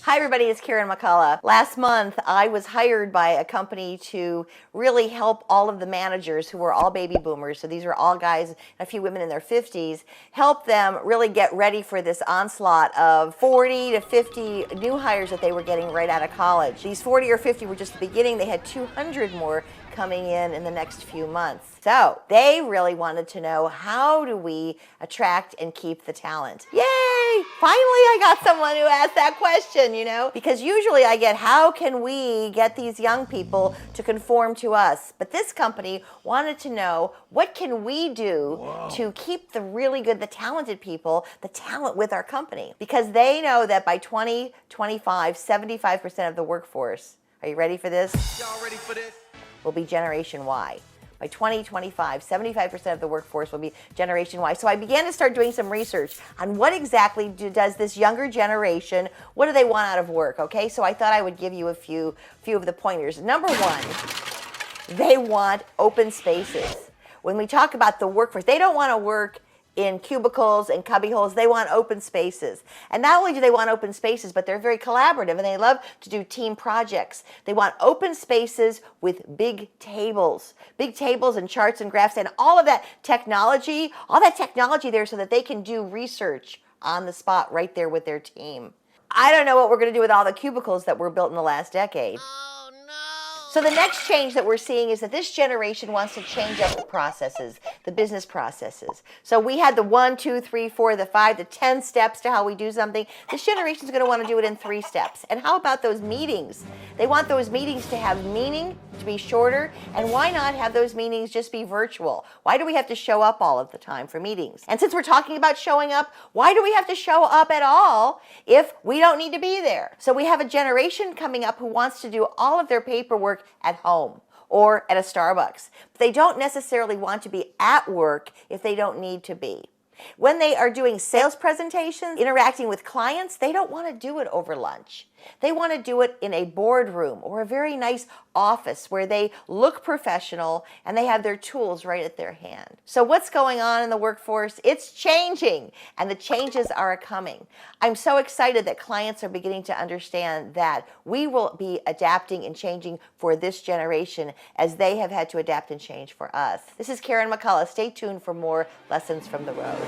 Hi everybody, it's Karen McCullough. Last month I was hired by a company to really help all of the managers who were all baby boomers, so these are all guys and a few women in their 50s, help them really get ready for this onslaught of 40 to 50 new hires that they were getting right out of college. These 40 or 50 were just the beginning. They had 200 more coming in the next few months. So they really wanted to know, how do we attract and keep the talent? Yay! Finally I got someone who asked that question, because usually I get, how can we get these young people to conform to us? But this company wanted to know, what can we do to keep the really good, the talented people, the talent with our company? Because they know that by 2025, 75% of the workforce, are you ready for this? Y'all ready for this? Will be Generation Y. By 2025, 75% of the workforce will be Generation Y. So I began to start doing some research on what exactly does this younger generation, what do they want out of work, okay? So I thought I would give you a few of the pointers. Number one, they want open spaces. When we talk about the workforce, they don't want to work in cubicles and cubby holes. They want open spaces. And not only do they want open spaces, but they're very collaborative and they love to do team projects. They want open spaces with big tables and charts and graphs and all that technology there so that they can do research on the spot right there with their team. I don't know what we're going to do with all the cubicles that were built in the last decade. So the next change that we're seeing is that this generation wants to change up the processes, the business processes. So we had the 1, 2, 3, 4, the 5, the 10 steps to how we do something. This generation is going to want to do it in 3 steps. And how about those meetings? They want those meetings to have meaning, to be shorter, and why not have those meetings just be virtual? Why do we have to show up all of the time for meetings? And since we're talking about showing up, why do we have to show up at all if we don't need to be there? So we have a generation coming up who wants to do all of their paperwork at home or at a Starbucks. But they don't necessarily want to be at work if they don't need to be. When they are doing sales presentations, interacting with clients, they don't want to do it over lunch. They want to do it in a boardroom or a very nice office where they look professional and they have their tools right at their hand. So what's going on in the workforce? It's changing, and the changes are coming. I'm so excited that clients are beginning to understand that we will be adapting and changing for this generation as they have had to adapt and change for us. This is Karen McCullough. Stay tuned for more Lessons from the Road.